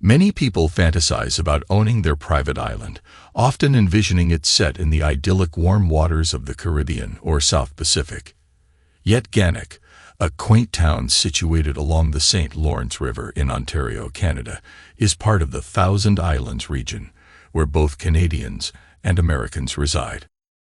Many people fantasize about owning their private island, often envisioning it set in the idyllic warm waters of the Caribbean or South Pacific. Yet Gannock, a quaint town situated along the St. Lawrence River in Ontario, Canada, is part of the Thousand Islands region, where both Canadians and Americans reside.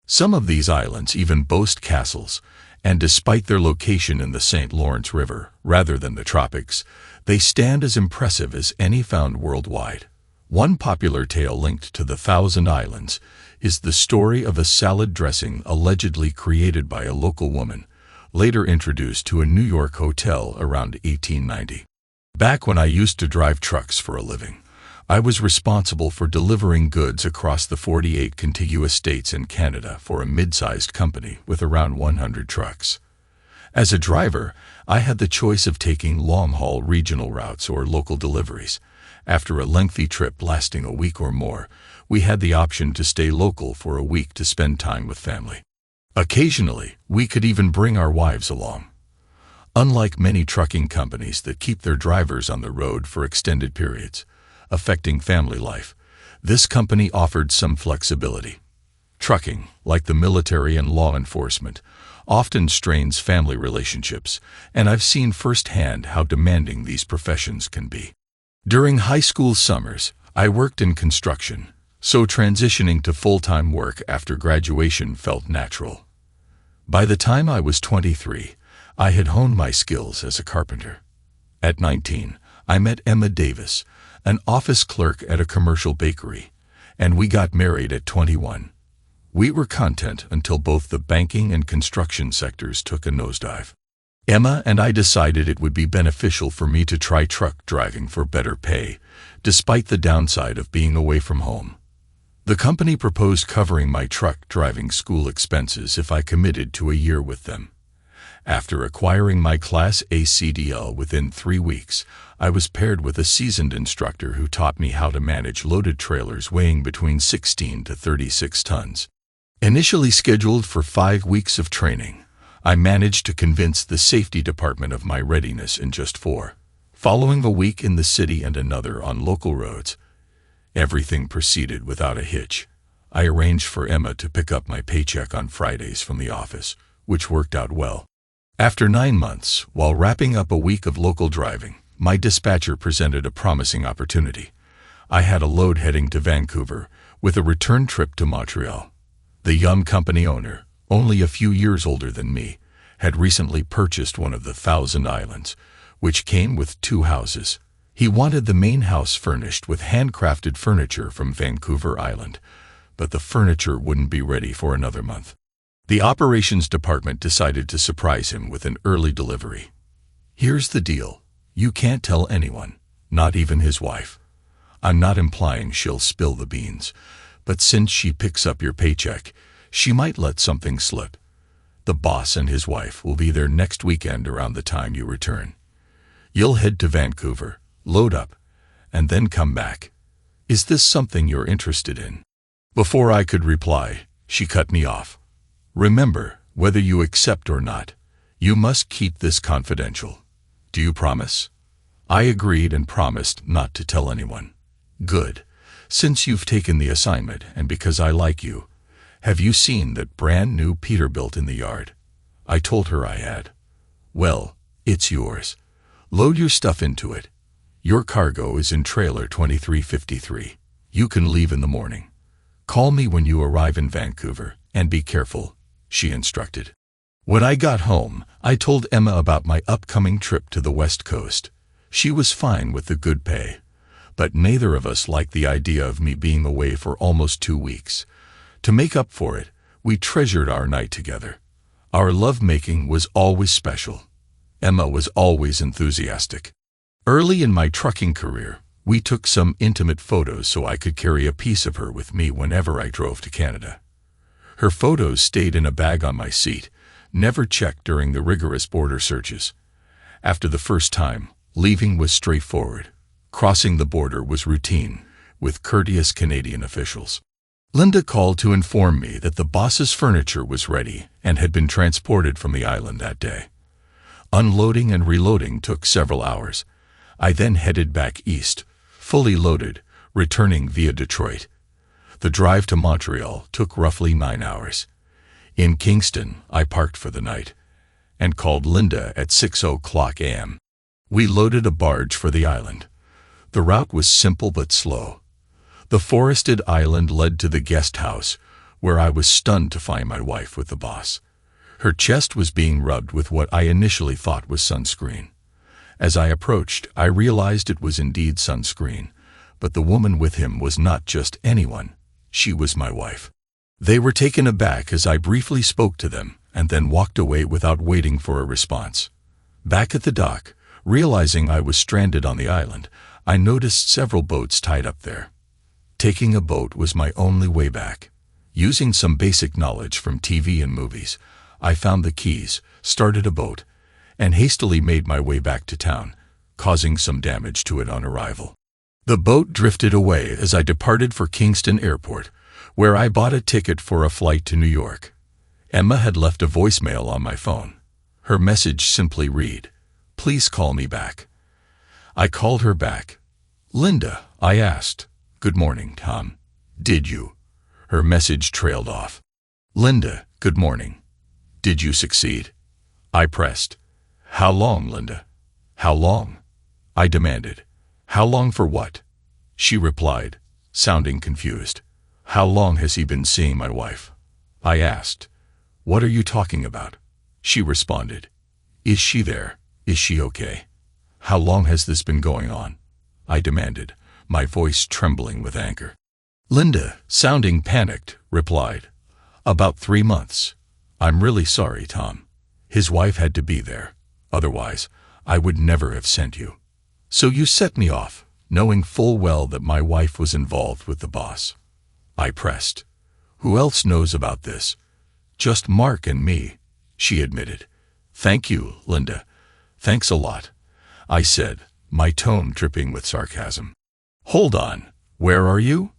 Some of these islands even boast castles, and despite their location in the St. Lawrence River, rather than the tropics, they stand as impressive as any found worldwide. One popular tale linked to the Thousand Islands is the story of a salad dressing allegedly created by a local woman, later introduced to a New York hotel around 1890. Back when I used to drive trucks for a living, I was responsible for delivering goods across the 48 contiguous states in Canada for a mid-sized company with around 100 trucks. As a driver, I had the choice of taking long-haul regional routes or local deliveries. After a lengthy trip lasting a week or more, we had the option to stay local for a week to spend time with family. Occasionally, we could even bring our wives along. Unlike many trucking companies that keep their drivers on the road for extended periods, affecting family life, this company offered some flexibility. Trucking, like the military and law enforcement, often strains family relationships, and I've seen firsthand how demanding these professions can be. During high school summers, I worked in construction, so transitioning to full-time work after graduation felt natural. By the time I was 23, I had honed my skills as a carpenter. At 19, I met Emma Davis, an office clerk at a commercial bakery, and we got married at 21. We were content until both the banking and construction sectors took a nosedive. Emma and I decided it would be beneficial for me to try truck driving for better pay, despite the downside of being away from home. The company proposed covering my truck driving school expenses if I committed to a year with them. After acquiring my Class A CDL within 3 weeks, I was paired with a seasoned instructor who taught me how to manage loaded trailers weighing between 16 to 36 tons. Initially scheduled for 5 weeks of training, I managed to convince the safety department of my readiness in just 4. Following a week in the city and another on local roads, everything proceeded without a hitch. I arranged for Emma to pick up my paycheck on Fridays from the office, which worked out well. After 9 months, while wrapping up a week of local driving, my dispatcher presented a promising opportunity. I had a load heading to Vancouver, with a return trip to Montreal. The young company owner, only a few years older than me, had recently purchased one of the Thousand Islands, which came with 2 houses. He wanted the main house furnished with handcrafted furniture from Vancouver Island, but the furniture wouldn't be ready for another month. The operations department decided to surprise him with an early delivery. Here's the deal. You can't tell anyone, not even his wife. I'm not implying she'll spill the beans, but since she picks up your paycheck, she might let something slip. The boss and his wife will be there next weekend around the time you return. You'll head to Vancouver, load up, and then come back. Is this something you're interested in? Before I could reply, she cut me off. Remember, whether you accept or not, you must keep this confidential. Do you promise? I agreed and promised not to tell anyone. Good. Since you've taken the assignment and because I like you, have you seen that brand new Peterbilt in the yard? I told her I had. Well, it's yours. Load your stuff into it. Your cargo is in trailer 2353. You can leave in the morning. Call me when you arrive in Vancouver, and be careful, she instructed. When I got home, I told Emma about my upcoming trip to the West Coast. She was fine with the good pay, but neither of us liked the idea of me being away for almost 2 weeks. To make up for it, we treasured our night together. Our lovemaking was always special. Emma was always enthusiastic. Early in my trucking career, we took some intimate photos so I could carry a piece of her with me whenever I drove to Canada. Her photos stayed in a bag on my seat, never checked during the rigorous border searches. After the first time, leaving was straightforward. Crossing the border was routine, with courteous Canadian officials. Linda called to inform me that the boss's furniture was ready and had been transported from the island that day. Unloading and reloading took several hours. I then headed back east, fully loaded, returning via Detroit. The drive to Montreal took roughly 9 hours. In Kingston, I parked for the night and called Linda at 6:00 a.m. We loaded a barge for the island. The route was simple but slow. The forested island led to the guest house, where I was stunned to find my wife with the boss. Her chest was being rubbed with what I initially thought was sunscreen. As I approached, I realized it was indeed sunscreen, but the woman with him was not just anyone. She was my wife. They were taken aback as I briefly spoke to them and then walked away without waiting for a response. Back at the dock, realizing I was stranded on the island, I noticed several boats tied up there. Taking a boat was my only way back. Using some basic knowledge from TV and movies, I found the keys, started a boat, and hastily made my way back to town, causing some damage to it on arrival. The boat drifted away as I departed for Kingston Airport, where I bought a ticket for a flight to New York. Emma had left a voicemail on my phone. Her message simply read, "Please call me back." I called her back. "Linda," I asked. "Good morning, Tom. Did you?" Her message trailed off. "Linda, good morning. Did you succeed?" I pressed. "How long, Linda? How long?" I demanded. "How long for what?" She replied, sounding confused. "How long has he been seeing my wife?" I asked. "What are you talking about?" She responded. "Is she there? Is she okay? How long has this been going on?" I demanded, my voice trembling with anger. Linda, sounding panicked, replied, "About 3 months. I'm really sorry, Tom. His wife had to be there. Otherwise, I would never have sent you. So you set me off, knowing full well that my wife was involved with the boss." I pressed. "Who else knows about this?" "Just Mark and me," she admitted. "Thank you, Linda. Thanks a lot," I said, my tone dripping with sarcasm. "Hold on. Where are you?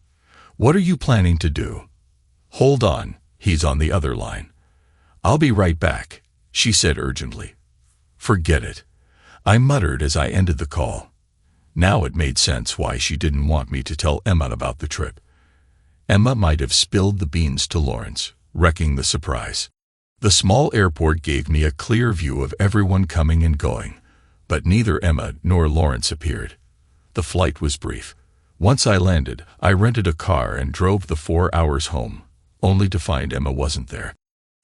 What are you planning to do?" "Hold on, he's on the other line." "I'll be right back," she said urgently. "Forget it," I muttered as I ended the call. Now it made sense why she didn't want me to tell Emma about the trip. Emma might have spilled the beans to Lawrence, wrecking the surprise. The small airport gave me a clear view of everyone coming and going, but neither Emma nor Lawrence appeared. The flight was brief. Once I landed, I rented a car and drove the 4 hours home, only to find Emma wasn't there.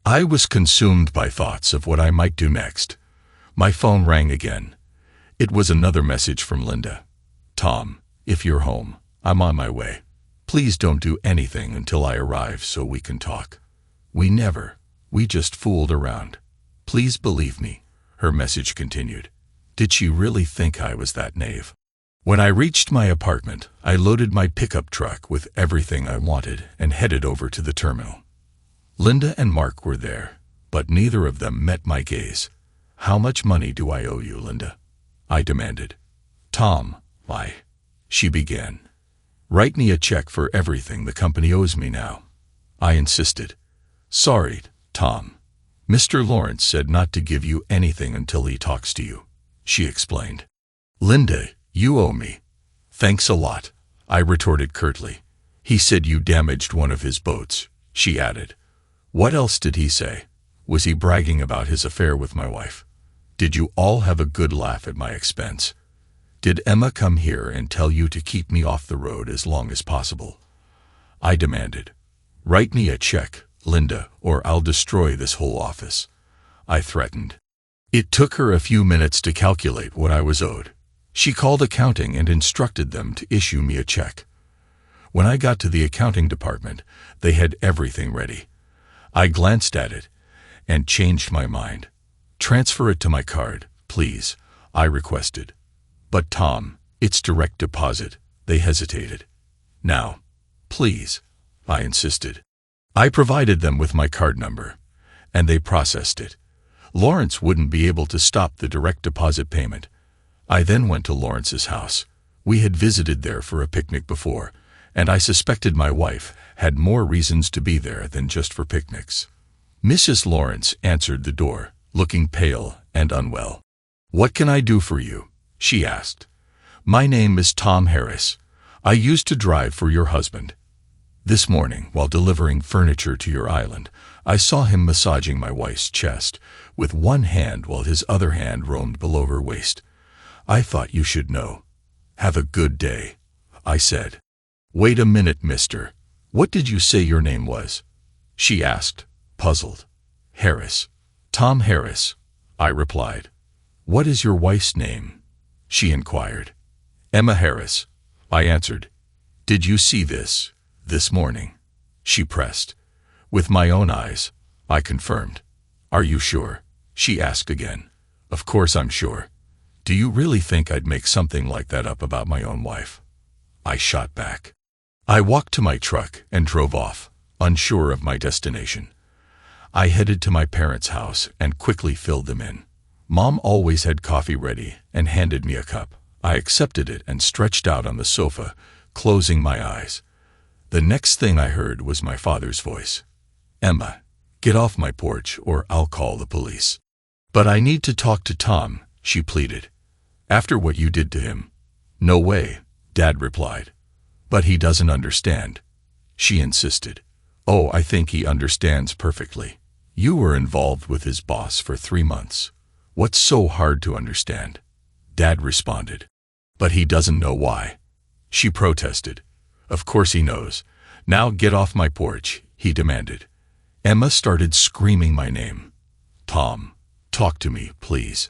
I was consumed by thoughts of what I might do next. My phone rang again. It was another message from Linda. "Tom, if you're home, I'm on my way. Please don't do anything until I arrive so we can talk. We just fooled around. Please believe me," her message continued. Did she really think I was that naive? When I reached my apartment, I loaded my pickup truck with everything I wanted and headed over to the terminal. Linda and Mark were there, but neither of them met my gaze. "How much money do I owe you, Linda?" I demanded. "Tom, she began. "Write me a check for everything the company owes me now," I insisted. "Sorry, Tom. Mr. Lawrence said not to give you anything until he talks to you," she explained. "Linda, you owe me." "Thanks a lot," I retorted curtly. "He said you damaged one of his boats," she added. "What else did he say? Was he bragging about his affair with my wife? Did you all have a good laugh at my expense? Did Emma come here and tell you to keep me off the road as long as possible?" I demanded. "Write me a check, Linda, or I'll destroy this whole office," I threatened. It took her a few minutes to calculate what I was owed. She called accounting and instructed them to issue me a check. When I got to the accounting department, they had everything ready. I glanced at it and changed my mind. "Transfer it to my card, please," I requested. "But Tom, it's direct deposit," they hesitated. "Now, please," I insisted. I provided them with my card number, and they processed it. Lawrence wouldn't be able to stop the direct deposit payment. I then went to Lawrence's house. We had visited there for a picnic before, and I suspected my wife had more reasons to be there than just for picnics. Mrs. Lawrence answered the door, looking pale and unwell. "What can I do for you?" she asked. My name is Tom Harris. I used to drive for your husband. This morning, while delivering furniture to your island, I saw him massaging my wife's chest with one hand while his other hand roamed below her waist. I thought you should know. Have a good day, I said. Wait a minute, mister. What did you say your name was? She asked, puzzled. Harris. Tom Harris, I replied. What is your wife's name? She inquired. Emma Harris, I answered. Did you see this morning? She pressed. With my own eyes, I confirmed. Are you sure? She asked again. Of course I'm sure. Do you really think I'd make something like that up about my own wife? I shot back. I walked to my truck and drove off, unsure of my destination. I headed to my parents' house and quickly filled them in. Mom always had coffee ready and handed me a cup. I accepted it and stretched out on the sofa, closing my eyes. The next thing I heard was my father's voice. Emma, get off my porch or I'll call the police. But I need to talk to Tom, she pleaded. After what you did to him. No way, Dad replied. But he doesn't understand. She insisted. Oh, I think he understands perfectly. You were involved with his boss for 3 months. What's so hard to understand? Dad responded. But he doesn't know why. She protested. Of course he knows. Now get off my porch, he demanded. Emma started screaming my name. Tom, talk to me, please.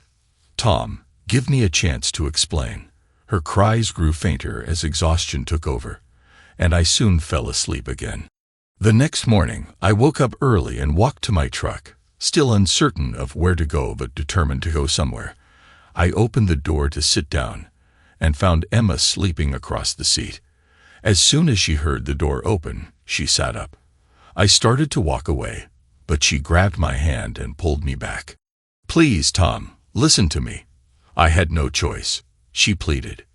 Tom, give me a chance to explain. Her cries grew fainter as exhaustion took over, and I soon fell asleep again. The next morning, I woke up early and walked to my truck, still uncertain of where to go but determined to go somewhere. I opened the door to sit down and found Emma sleeping across the seat. As soon as she heard the door open, she sat up. I started to walk away, but she grabbed my hand and pulled me back. Please, Tom, listen to me. I had no choice, she pleaded.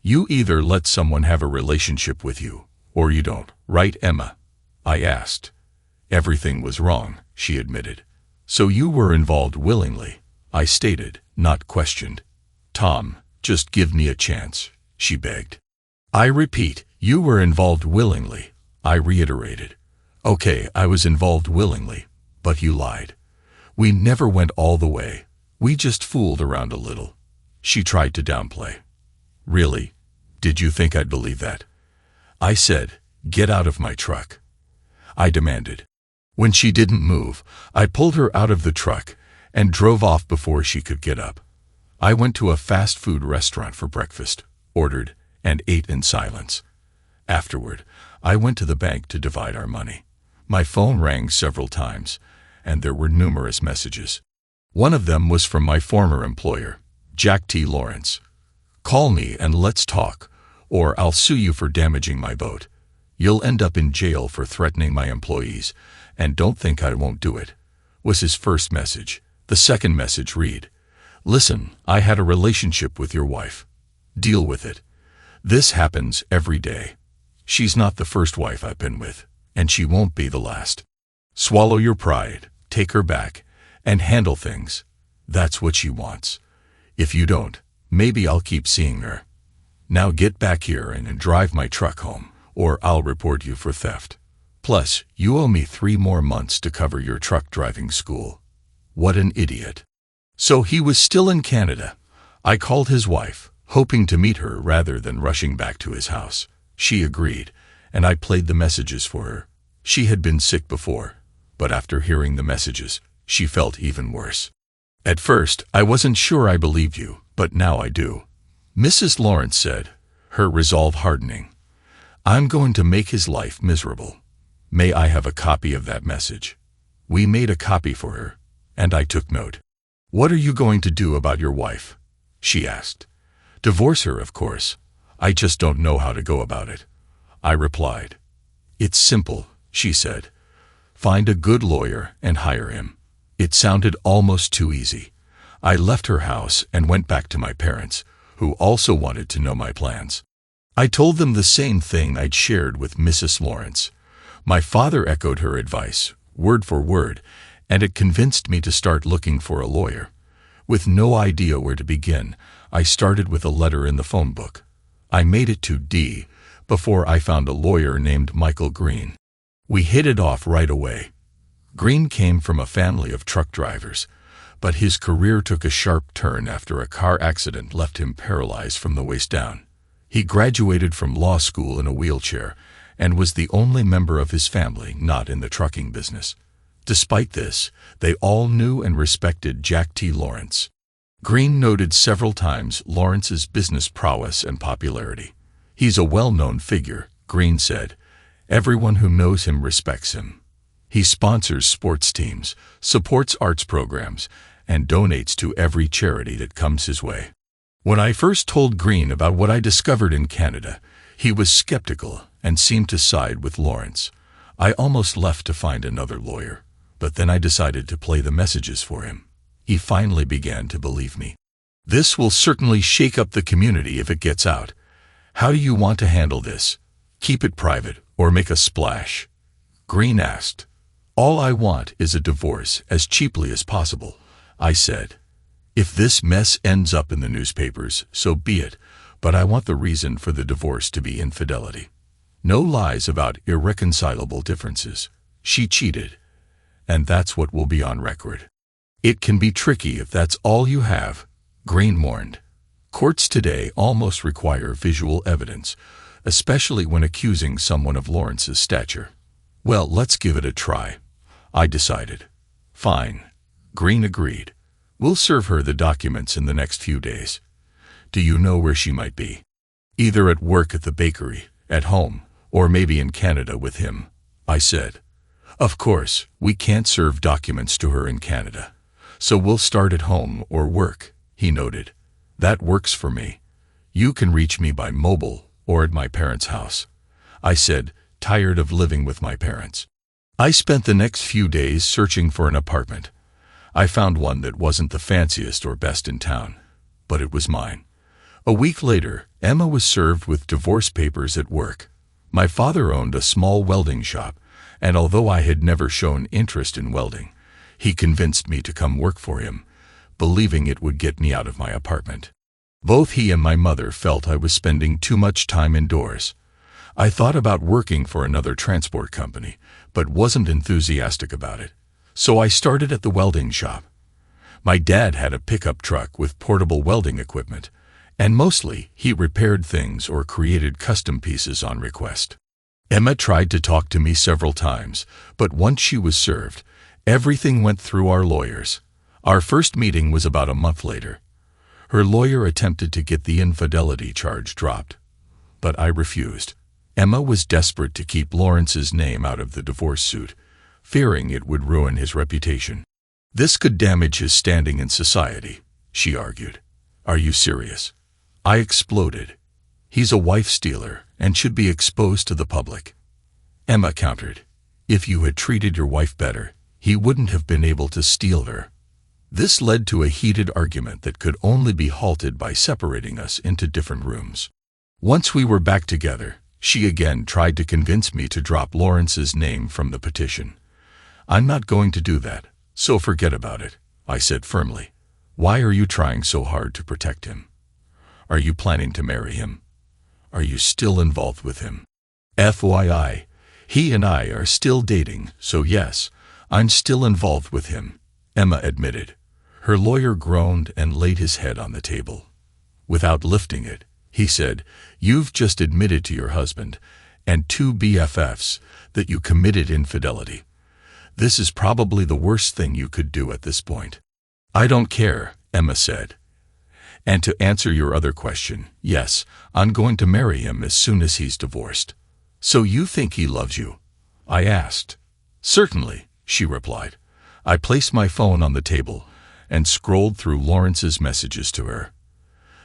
You either let someone have a relationship with you, or you don't, right, Emma? I asked. Everything was wrong, she admitted. So you were involved willingly, I stated, not questioned. Tom, just give me a chance, she begged. I repeat, you were involved willingly, I reiterated. Okay, I was involved willingly, but you lied. We never went all the way. We just fooled around a little. She tried to downplay. Really? Did you think I'd believe that? I said, get out of my truck. I demanded. When she didn't move, I pulled her out of the truck and drove off before she could get up. I went to a fast food restaurant for breakfast, ordered, and ate in silence. Afterward, I went to the bank to divide our money. My phone rang several times, and there were numerous messages. One of them was from my former employer, Jack T. Lawrence. Call me and let's talk, or I'll sue you for damaging my boat. You'll end up in jail for threatening my employees, and don't think I won't do it, was his first message. The second message read, Listen, I had a relationship with your wife. Deal with it. This happens every day. She's not the first wife I've been with, and she won't be the last. Swallow your pride, take her back, and handle things. That's what she wants. If you don't, maybe I'll keep seeing her. Now get back here and drive my truck home, or I'll report you for theft. Plus, you owe me 3 more months to cover your truck driving school. What an idiot. So he was still in Canada. I called his wife, hoping to meet her rather than rushing back to his house. She agreed, and I played the messages for her. She had been sick before, but after hearing the messages, she felt even worse. At first, I wasn't sure I believed you, but now I do. Mrs. Lawrence said, her resolve hardening. I'm going to make his life miserable. May I have a copy of that message? We made a copy for her, and I took note. What are you going to do about your wife? She asked. Divorce her, of course. I just don't know how to go about it. I replied. It's simple, she said. Find a good lawyer and hire him. It sounded almost too easy. I left her house and went back to my parents, who also wanted to know my plans. I told them the same thing I'd shared with Mrs. Lawrence. My father echoed her advice, word for word, and it convinced me to start looking for a lawyer. With no idea where to begin, I started with a letter in the phone book. I made it to D before I found a lawyer named Michael Green. We hit it off right away. Green came from a family of truck drivers, but his career took a sharp turn after a car accident left him paralyzed from the waist down. He graduated from law school in a wheelchair and was the only member of his family not in the trucking business. Despite this, they all knew and respected Jack T. Lawrence. Green noted several times Lawrence's business prowess and popularity. "He's a well-known figure," Green said. "Everyone who knows him respects him. He sponsors sports teams, supports arts programs, and donates to every charity that comes his way." When I first told Green about what I discovered in Canada, he was skeptical and seemed to side with Lawrence. I almost left to find another lawyer, but then I decided to play the messages for him. He finally began to believe me. "This will certainly shake up the community if it gets out. How do you want to handle this? Keep it private or make a splash?" Green asked. "All I want is a divorce as cheaply as possible," I said. "If this mess ends up in the newspapers, so be it, but I want the reason for the divorce to be infidelity. No lies about irreconcilable differences. She cheated, and that's what will be on record." "It can be tricky if that's all you have," Green warned. "Courts today almost require visual evidence, especially when accusing someone of Lawrence's stature." "Well, let's give it a try," I decided. "Fine," Green agreed. "We'll serve her the documents in the next few days. Do you know where she might be?" "Either at work at the bakery, at home, or maybe in Canada with him," I said. "Of course, we can't serve documents to her in Canada, so we'll start at home or work," he noted. "That works for me. You can reach me by mobile or at my parents' house," I said, tired of living with my parents. I spent the next few days searching for an apartment. I found one that wasn't the fanciest or best in town, but it was mine. A week later, Emma was served with divorce papers at work. My father owned a small welding shop, and although I had never shown interest in welding, he convinced me to come work for him, believing it would get me out of my apartment. Both he and my mother felt I was spending too much time indoors. I thought about working for another transport company, but wasn't enthusiastic about it. So I started at the welding shop. My dad had a pickup truck with portable welding equipment, and mostly he repaired things or created custom pieces on request. Emma tried to talk to me several times, but once she was served, everything went through our lawyers. Our first meeting was about a month later. Her lawyer attempted to get the infidelity charge dropped, but I refused. Emma was desperate to keep Lawrence's name out of the divorce suit, fearing it would ruin his reputation. "This could damage his standing in society," she argued. "Are you serious?" I exploded. "He's a wife stealer and should be exposed to the public." Emma countered. "If you had treated your wife better, he wouldn't have been able to steal her." This led to a heated argument that could only be halted by separating us into different rooms. Once we were back together, she again tried to convince me to drop Lawrence's name from the petition. "I'm not going to do that, so forget about it," I said firmly. "Why are you trying so hard to protect him? Are you planning to marry him? Are you still involved with him?" FYI, he and I are still dating, so yes, I'm still involved with him, Emma admitted. Her lawyer groaned and laid his head on the table. Without lifting it, he said, "You've just admitted to your husband and two BFFs that you committed infidelity. This is probably the worst thing you could do at this point." "I don't care," Emma said. "And to answer your other question, yes, I'm going to marry him as soon as he's divorced." "So you think he loves you?" I asked. "Certainly," she replied. I placed my phone on the table and scrolled through Lawrence's messages to her.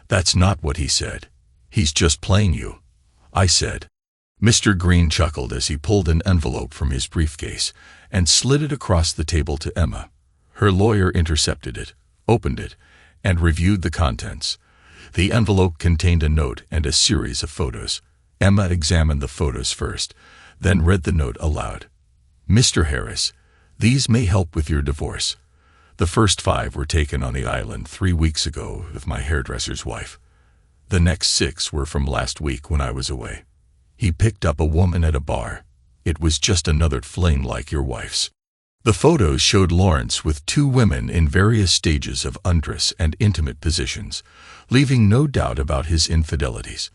"That's not what he said. He's just playing you," I said. Mr. Green chuckled as he pulled an envelope from his briefcase and slid it across the table to Emma. Her lawyer intercepted it, opened it, and reviewed the contents. The envelope contained a note and a series of photos. Emma examined the photos first, then read the note aloud. "Mr. Harris, these may help with your divorce. The first 5 were taken on the island 3 weeks ago with my hairdresser's wife. The next 6 were from last week when I was away. He picked up a woman at a bar. It was just another flame like your wife's. The photos showed Lawrence with 2 women in various stages of undress and intimate positions, leaving no doubt about his infidelities.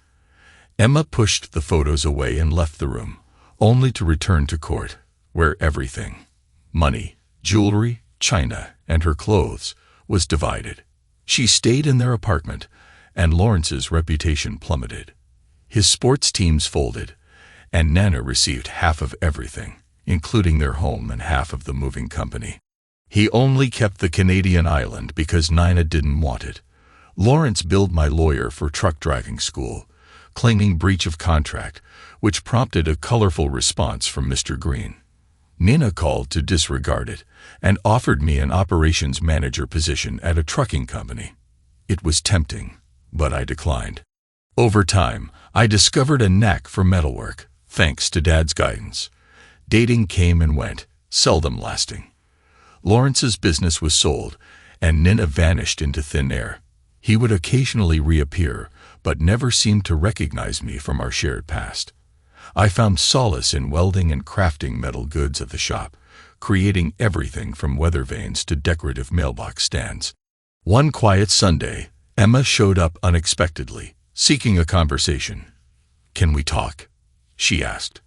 Emma pushed the photos away and left the room, only to return to court, where everything, money, jewelry, china, and her clothes, was divided. She stayed in their apartment, and Lawrence's reputation plummeted. His sports teams folded, and Nana received half of everything, including their home and half of the moving company. He only kept the Canadian island because Nina didn't want it. Lawrence billed my lawyer for truck driving school, claiming breach of contract, which prompted a colorful response from Mr. Green. Nina called to disregard it and offered me an operations manager position at a trucking company. It was tempting, but I declined. Over time, I discovered a knack for metalwork, thanks to Dad's guidance. Dating came and went, seldom lasting. Lawrence's business was sold, and Nina vanished into thin air. He would occasionally reappear, but never seemed to recognize me from our shared past. I found solace in welding and crafting metal goods at the shop, creating everything from weather vanes to decorative mailbox stands. One quiet Sunday, Emma showed up unexpectedly, seeking a conversation. "Can we talk?" she asked.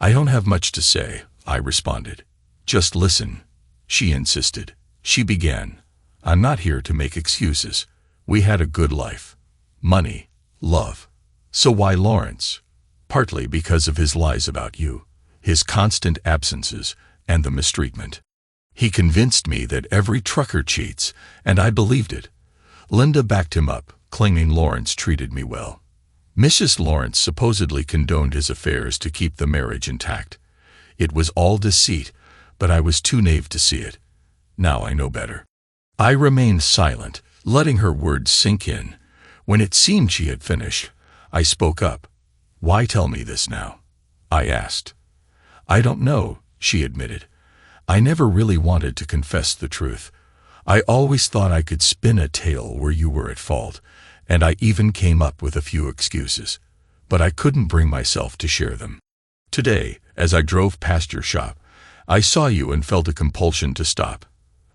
"I don't have much to say," I responded. "Just listen," she insisted. She began, "I'm not here to make excuses. We had a good life. Money, love. So why Lawrence? Partly because of his lies about you, his constant absences, and the mistreatment. He convinced me that every trucker cheats, and I believed it." Linda backed him up, claiming Lawrence treated me well. Mrs. Lawrence supposedly condoned his affairs to keep the marriage intact. It was all deceit, but I was too naive to see it. Now I know better. I remained silent, letting her words sink in. When it seemed she had finished, I spoke up. "Why tell me this now?" I asked. "I don't know," she admitted. "I never really wanted to confess the truth. I always thought I could spin a tale where you were at fault, and I even came up with a few excuses, but I couldn't bring myself to share them. Today, as I drove past your shop, I saw you and felt a compulsion to stop.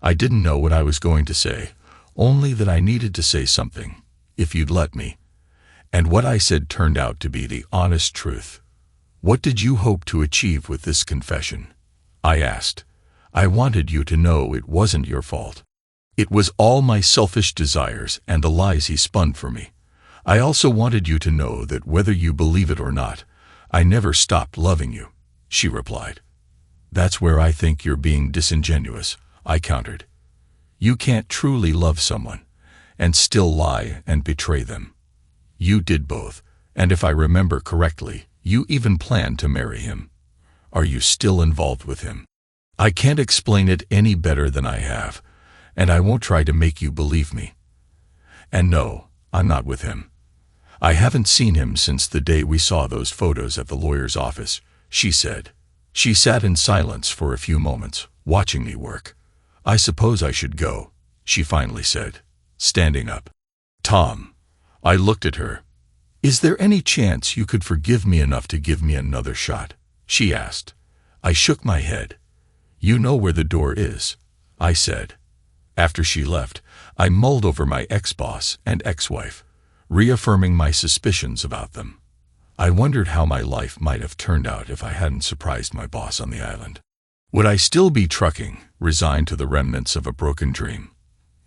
I didn't know what I was going to say, only that I needed to say something, if you'd let me. And what I said turned out to be the honest truth." "What did you hope to achieve with this confession?" I asked. "I wanted you to know it wasn't your fault. It was all my selfish desires and the lies he spun for me. I also wanted you to know that whether you believe it or not, I never stopped loving you," she replied. "That's where I think you're being disingenuous," I countered. "You can't truly love someone and still lie and betray them. You did both, and if I remember correctly, you even planned to marry him. Are you still involved with him? I can't explain it any better than I have, and I won't try to make you believe me. And no, I'm not with him. I haven't seen him since the day we saw those photos at the lawyer's office," she said. She sat in silence for a few moments, watching me work. "I suppose I should go," she finally said, standing up. "Tom," I looked at her. "Is there any chance you could forgive me enough to give me another shot?" she asked. I shook my head. "You know where the door is," I said. After she left, I mulled over my ex-boss and ex-wife, reaffirming my suspicions about them. I wondered how my life might have turned out if I hadn't surprised my boss on the island. Would I still be trucking, resigned to the remnants of a broken dream?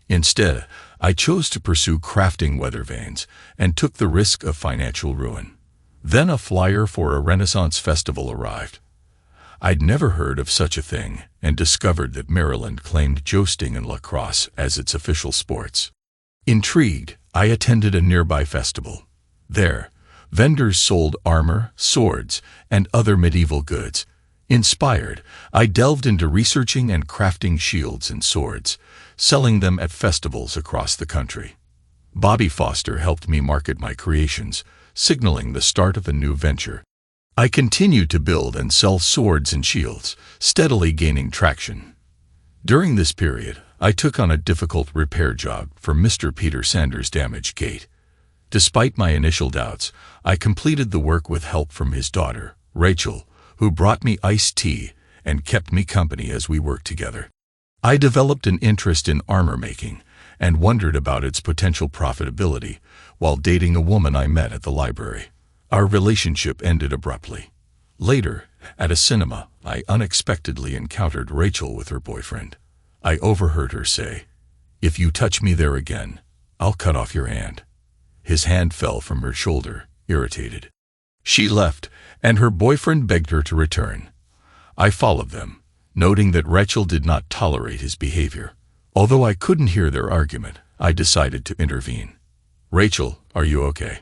Instead, I chose to pursue crafting weather vanes and took the risk of financial ruin. Then a flyer for a Renaissance festival arrived. I'd never heard of such a thing and discovered that Maryland claimed jousting and lacrosse as its official sports. Intrigued, I attended a nearby festival. There, vendors sold armor, swords, and other medieval goods. Inspired, I delved into researching and crafting shields and swords, selling them at festivals across the country. Bobby Foster helped me market my creations, signaling the start of a new venture. I continued to build and sell swords and shields, steadily gaining traction. During this period, I took on a difficult repair job for Mr. Peter Sanders' damaged gate. Despite my initial doubts, I completed the work with help from his daughter, Rachel, who brought me iced tea and kept me company as we worked together. I developed an interest in armor making and wondered about its potential profitability while dating a woman I met at the library. Our relationship ended abruptly. Later, at a cinema, I unexpectedly encountered Rachel with her boyfriend. I overheard her say, "If you touch me there again, I'll cut off your hand." His hand fell from her shoulder, irritated. She left, and her boyfriend begged her to return. I followed them, noting that Rachel did not tolerate his behavior. Although I couldn't hear their argument, I decided to intervene. "Rachel, are you okay?"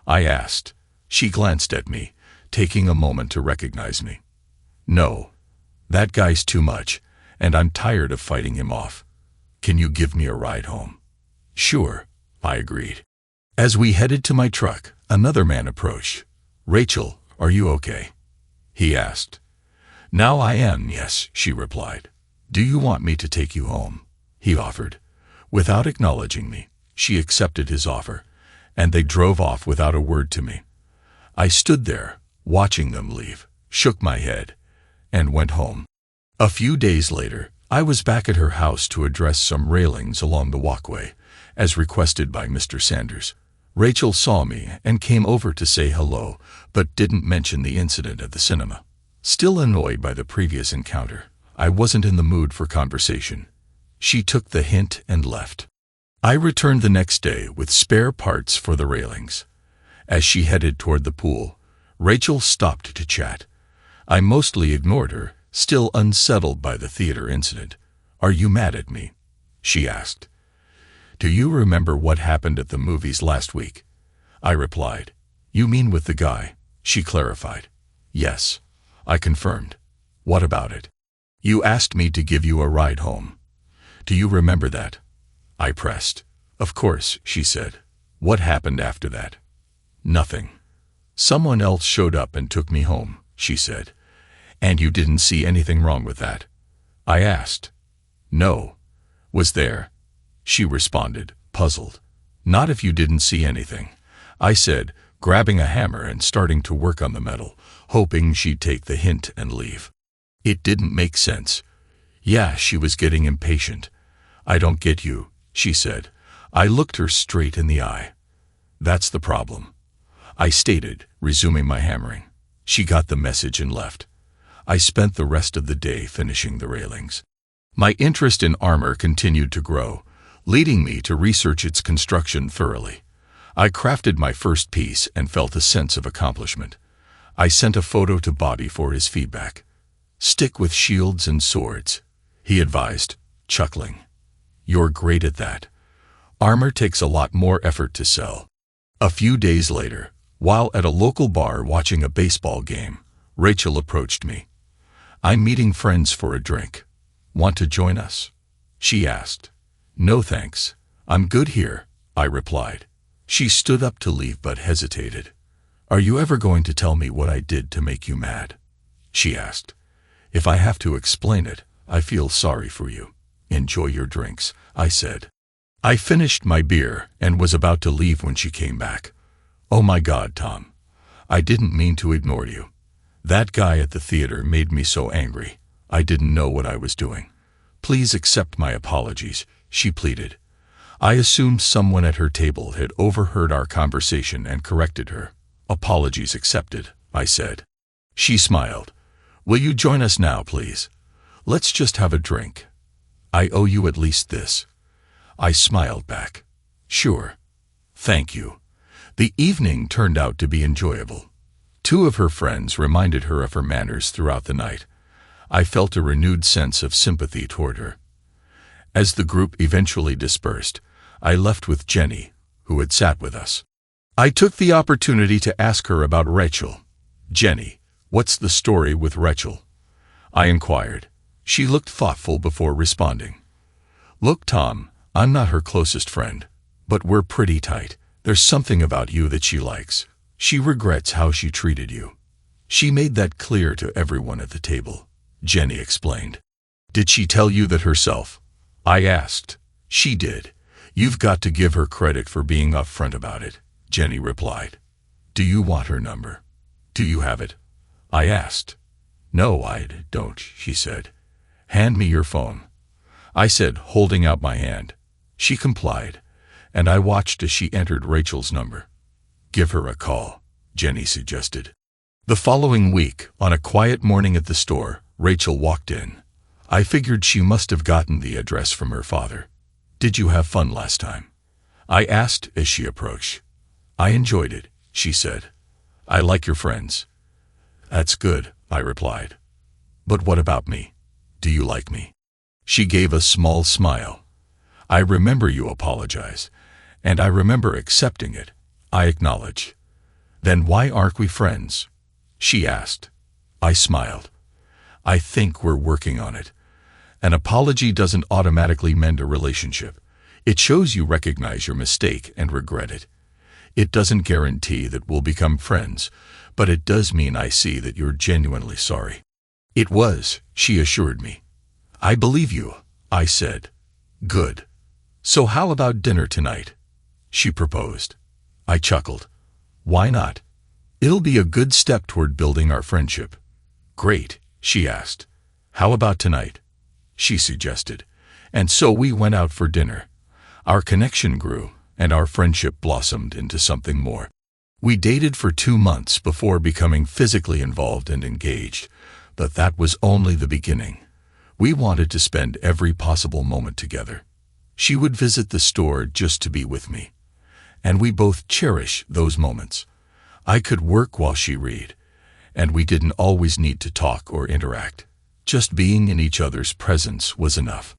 I asked. She glanced at me, taking a moment to recognize me. "No. That guy's too much, and I'm tired of fighting him off. Can you give me a ride home?" "Sure," I agreed. As we headed to my truck, another man approached. "Rachel, are you okay?" he asked. "Now I am, yes," she replied. "Do you want me to take you home?" he offered. Without acknowledging me, she accepted his offer, and they drove off without a word to me. I stood there, watching them leave, shook my head, and went home. A few days later, I was back at her house to address some railings along the walkway, as requested by Mr. Sanders. Rachel saw me and came over to say hello, but didn't mention the incident at the cinema. Still annoyed by the previous encounter, I wasn't in the mood for conversation. She took the hint and left. I returned the next day with spare parts for the railings. As she headed toward the pool, Rachel stopped to chat. I mostly ignored her, still unsettled by the theater incident. "Are you mad at me?" she asked. "Do you remember what happened at the movies last week?" I replied. "You mean with the guy?" she clarified. "Yes," I confirmed. "What about it?" "You asked me to give you a ride home. Do you remember that?" I pressed. "Of course," she said. "What happened after that?" "Nothing. Someone else showed up and took me home," she said. "And you didn't see anything wrong with that?" I asked. "No. Was there?" she responded, puzzled. "Not if you didn't see anything," I said, grabbing a hammer and starting to work on the metal, hoping she'd take the hint and leave. It didn't make sense. Yeah, she was getting impatient. "I don't get you," she said. I looked her straight in the eye. "That's the problem," I stated, resuming my hammering. She got the message and left. I spent the rest of the day finishing the railings. My interest in armor continued to grow, leading me to research its construction thoroughly. I crafted my first piece and felt a sense of accomplishment. I sent a photo to Bobby for his feedback. "Stick with shields and swords," he advised, chuckling. "You're great at that. Armor takes a lot more effort to sell." A few days later, while at a local bar watching a baseball game, Rachel approached me. "I'm meeting friends for a drink. Want to join us?" she asked. "No thanks. I'm good here," I replied. She stood up to leave but hesitated. "Are you ever going to tell me what I did to make you mad?" she asked. "If I have to explain it, I feel sorry for you. Enjoy your drinks," I said. I finished my beer and was about to leave when she came back. "Oh my God, Tom. I didn't mean to ignore you. That guy at the theater made me so angry. I didn't know what I was doing. Please accept my apologies," she pleaded. I assumed someone at her table had overheard our conversation and corrected her. "Apologies accepted," I said. She smiled. "Will you join us now, please? Let's just have a drink. I owe you at least this." I smiled back. "Sure. Thank you." The evening turned out to be enjoyable. Two of her friends reminded her of her manners throughout the night. I felt a renewed sense of sympathy toward her. As the group eventually dispersed, I left with Jenny, who had sat with us. I took the opportunity to ask her about Rachel. "Jenny, what's the story with Rachel?" I inquired. She looked thoughtful before responding. "Look, Tom, I'm not her closest friend, but we're pretty tight. There's something about you that she likes. She regrets how she treated you. She made that clear to everyone at the table," Jenny explained. "Did she tell you that herself?" I asked. She did. You've got to give her credit for being upfront about it, Jenny replied. Do you want her number? Do you have it? I asked. No, I don't, she said. Hand me your phone. I said, holding out my hand. She complied, and I watched as she entered Rachel's number. Give her a call, Jenny suggested. The following week, on a quiet morning at the store, Rachel walked in. I figured she must have gotten the address from her father. Did you have fun last time? I asked as she approached. I enjoyed it, she said. I like your friends. That's good, I replied. But what about me? Do you like me? She gave a small smile. I remember you apologized, and I remember accepting it, I acknowledged. Then why aren't we friends? She asked. I smiled. I think we're working on it. An apology doesn't automatically mend a relationship. It shows you recognize your mistake and regret it. It doesn't guarantee that we'll become friends, but it does mean I see that you're genuinely sorry. It was, she assured me. I believe you, I said. Good. So how about dinner tonight? She proposed. I chuckled. Why not? It'll be a good step toward building our friendship. Great, she asked. How about tonight? She suggested. And so we went out for dinner. Our connection grew, and our friendship blossomed into something more. We dated for 2 months before becoming physically involved and engaged, but that was only the beginning. We wanted to spend every possible moment together. She would visit the store just to be with me, and we both cherish those moments. I could work while she read, and we didn't always need to talk or interact. Just being in each other's presence was enough.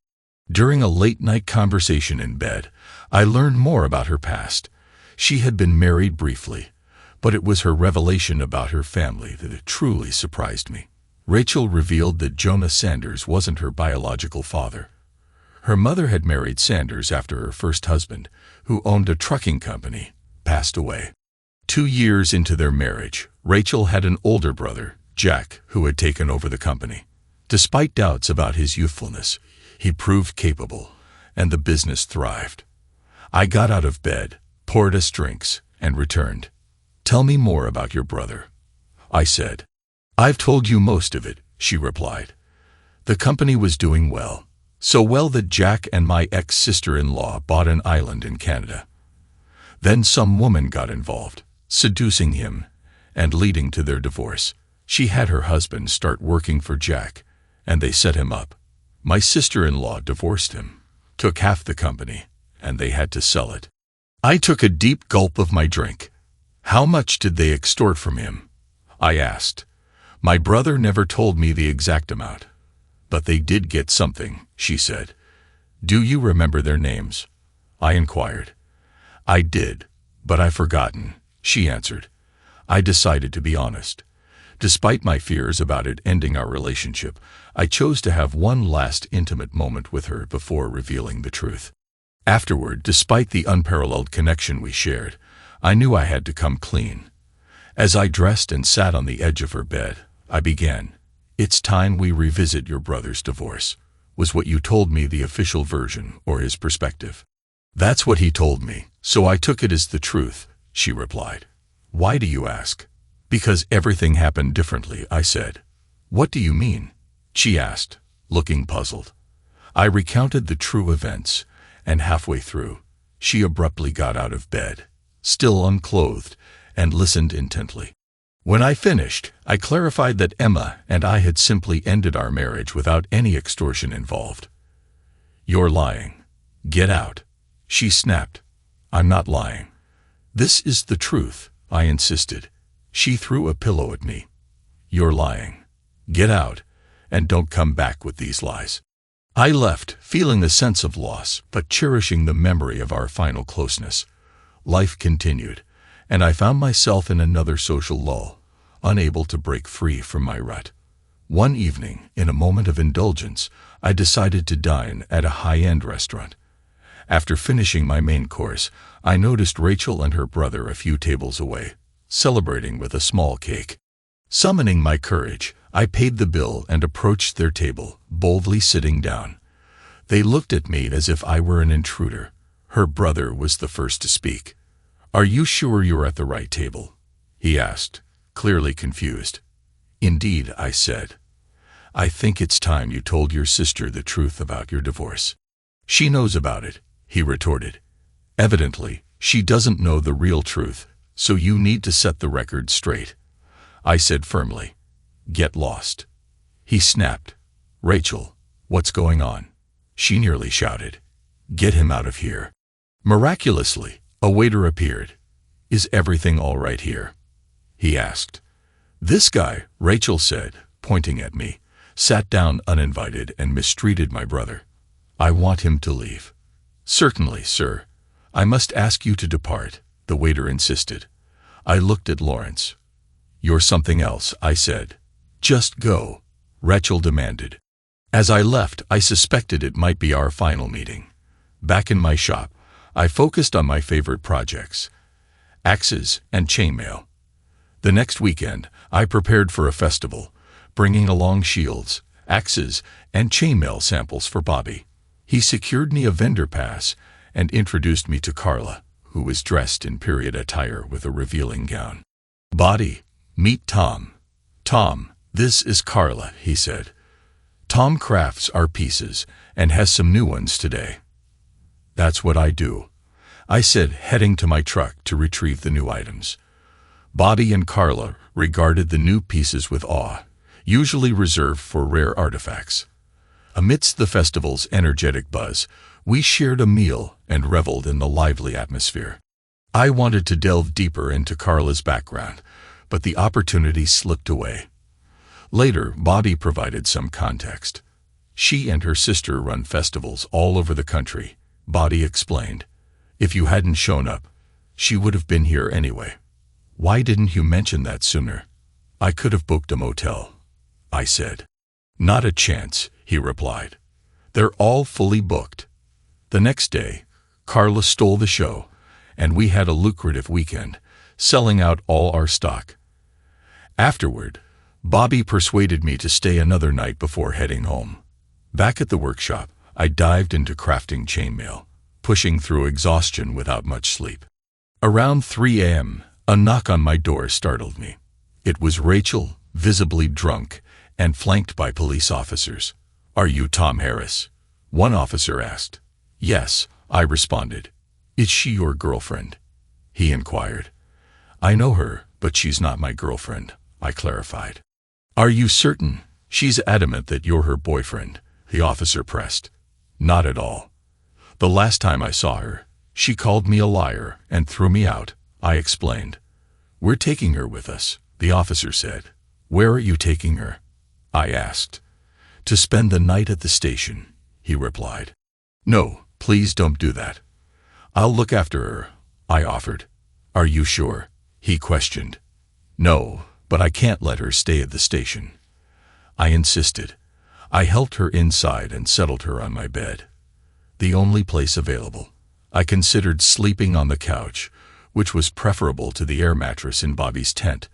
During a late-night conversation in bed, I learned more about her past. She had been married briefly, but it was her revelation about her family that truly surprised me. Rachel revealed that Jonah Sanders wasn't her biological father. Her mother had married Sanders after her first husband, who owned a trucking company, passed away. 2 years into their marriage, Rachel had an older brother, Jack, who had taken over the company. Despite doubts about his youthfulness, he proved capable, and the business thrived. I got out of bed, poured us drinks, and returned. Tell me more about your brother, I said. I've told you most of it, she replied. The company was doing well, so well that Jack and my ex-sister-in-law bought an island in Canada. Then some woman got involved, seducing him and leading to their divorce. She had her husband start working for Jack, and they set him up. My sister-in-law divorced him, took half the company, and they had to sell it. I took a deep gulp of my drink. How much did they extort from him? I asked. My brother never told me the exact amount. But they did get something, she said. Do you remember their names? I inquired. I did, but I've forgotten, she answered. I decided to be honest. Despite my fears about it ending our relationship, I chose to have one last intimate moment with her before revealing the truth. Afterward, despite the unparalleled connection we shared, I knew I had to come clean. As I dressed and sat on the edge of her bed, I began. It's time we revisit your brother's divorce. Was what you told me the official version or his perspective? That's what he told me, so I took it as the truth, she replied. Why do you ask? Because everything happened differently, I said. What do you mean? She asked, looking puzzled. I recounted the true events, and halfway through, she abruptly got out of bed, still unclothed, and listened intently. When I finished, I clarified that Emma and I had simply ended our marriage without any extortion involved. You're lying. Get out. She snapped. I'm not lying. This is the truth, I insisted. She threw a pillow at me. You're lying. Get out, and don't come back with these lies. I left, feeling the sense of loss, but cherishing the memory of our final closeness. Life continued, and I found myself in another social lull, unable to break free from my rut. One evening, in a moment of indulgence, I decided to dine at a high-end restaurant. After finishing my main course, I noticed Rachel and her brother a few tables away, celebrating with a small cake. Summoning my courage, I paid the bill and approached their table, boldly sitting down. They looked at me as if I were an intruder. Her brother was the first to speak. "Are you sure you're at the right table?" he asked, clearly confused. "Indeed," I said. "I think it's time you told your sister the truth about your divorce." "She knows about it," he retorted. "Evidently, she doesn't know the real truth, so you need to set the record straight." I said firmly, "Get lost." He snapped, "Rachel, what's going on?" She nearly shouted, "Get him out of here." Miraculously, a waiter appeared. "Is everything all right here?" he asked. "This guy," Rachel said, pointing at me, "sat down uninvited and mistreated my brother. I want him to leave." "Certainly, sir. I must ask you to depart," the waiter insisted. I looked at Lawrence. "You're something else," I said. "Just go," Rachel demanded. As I left, I suspected it might be our final meeting. Back in my shop, I focused on my favorite projects, axes and chainmail. The next weekend, I prepared for a festival, bringing along shields, axes, and chainmail samples for Bobby. He secured me a vendor pass and introduced me to Carla, who was dressed in period attire with a revealing gown. "Bobby, meet Tom." "Tom, this is Carla," he said. "Tom crafts our pieces and has some new ones today." "That's what I do," I said, heading to my truck to retrieve the new items. Bobby and Carla regarded the new pieces with awe, usually reserved for rare artifacts. Amidst the festival's energetic buzz, we shared a meal and reveled in the lively atmosphere. I wanted to delve deeper into Carla's background, but the opportunity slipped away. Later, Bobby provided some context. "She and her sister run festivals all over the country," Bobby explained. "If you hadn't shown up, she would have been here anyway." "Why didn't you mention that sooner?" "I could have booked a motel," I said. "Not a chance," he replied. "They're all fully booked." The next day, Carla stole the show, and we had a lucrative weekend, selling out all our stock. Afterward, Bobby persuaded me to stay another night before heading home. Back at the workshop, I dived into crafting chainmail, pushing through exhaustion without much sleep. Around 3 a.m., a knock on my door startled me. It was Rachel, visibly drunk, and flanked by police officers. "Are you Tom Harris?" one officer asked. "Yes," I responded. "Is she your girlfriend?" he inquired. "I know her, but she's not my girlfriend," I clarified. "Are you certain?" "She's adamant that you're her boyfriend," the officer pressed. "Not at all. The last time I saw her, she called me a liar and threw me out," I explained. "We're taking her with us," the officer said. "Where are you taking her?" I asked. "To spend the night at the station," he replied. "No, please don't do that. I'll look after her," I offered. "Are you sure?" he questioned. "No, but I can't let her stay at the station." I insisted. I helped her inside and settled her on my bed, the only place available. I considered sleeping on the couch, which was preferable to the air mattress in Bobby's tent,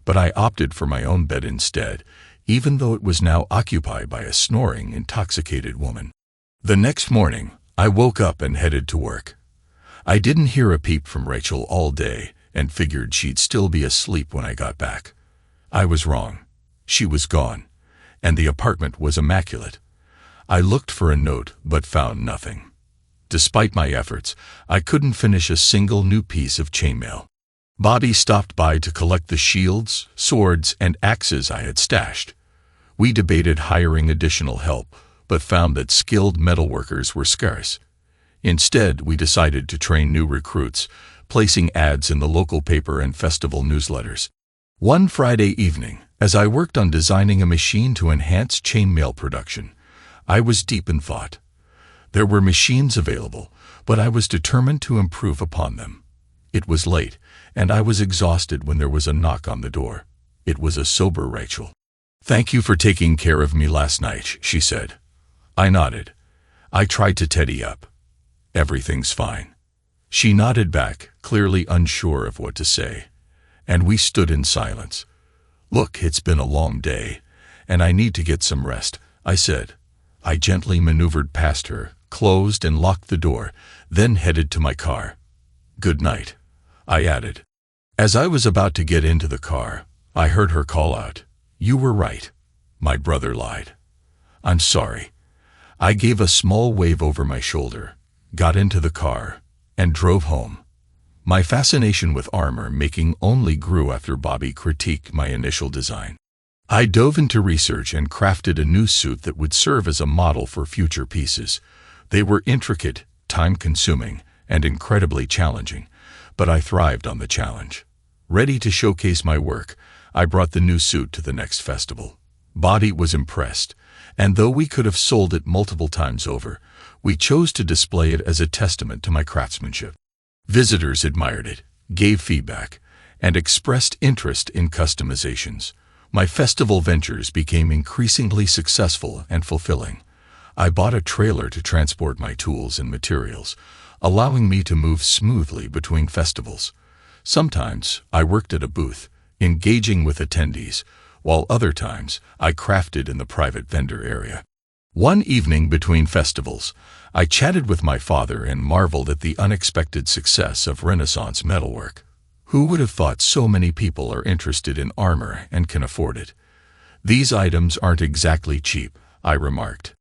but I opted for my own bed instead, even though it was now occupied by a snoring, intoxicated woman. The next morning, I woke up and headed to work. I didn't hear a peep from Rachel all day and figured she'd still be asleep when I got back. I was wrong. She was gone, and the apartment was immaculate. I looked for a note but found nothing. Despite my efforts, I couldn't finish a single new piece of chainmail. Bobby stopped by to collect the shields, swords, and axes I had stashed. We debated hiring additional help, but found that skilled metalworkers were scarce. Instead, we decided to train new recruits, placing ads in the local paper and festival newsletters. One Friday evening, as I worked on designing a machine to enhance chainmail production, I was deep in thought. There were machines available, but I was determined to improve upon them. It was late, and I was exhausted when there was a knock on the door. It was a sober Rachel. "Thank you for taking care of me last night," she said. I nodded. I tried to teddy up. "Everything's fine." She nodded back, clearly unsure of what to say, and we stood in silence. "Look, it's been a long day, and I need to get some rest," I said. I gently maneuvered past her, closed and locked the door, then headed to my car. "Good night," I added. As I was about to get into the car, I heard her call out, "You were right. My brother lied. I'm sorry." I gave a small wave over my shoulder, got into the car, and drove home. My fascination with armor making only grew after Bobby critiqued my initial design. I dove into research and crafted a new suit that would serve as a model for future pieces. They were intricate, time-consuming, and incredibly challenging, but I thrived on the challenge. Ready to showcase my work, I brought the new suit to the next festival. Bobby was impressed, and though we could have sold it multiple times over, we chose to display it as a testament to my craftsmanship. Visitors admired it, gave feedback, and expressed interest in customizations. My festival ventures became increasingly successful and fulfilling. I bought a trailer to transport my tools and materials, allowing me to move smoothly between festivals. Sometimes I worked at a booth, engaging with attendees, while other times I crafted in the private vendor area. One evening between festivals, I chatted with my father and marveled at the unexpected success of Renaissance metalwork. Who would have thought so many people are interested in armor and can afford it? "These items aren't exactly cheap," I remarked.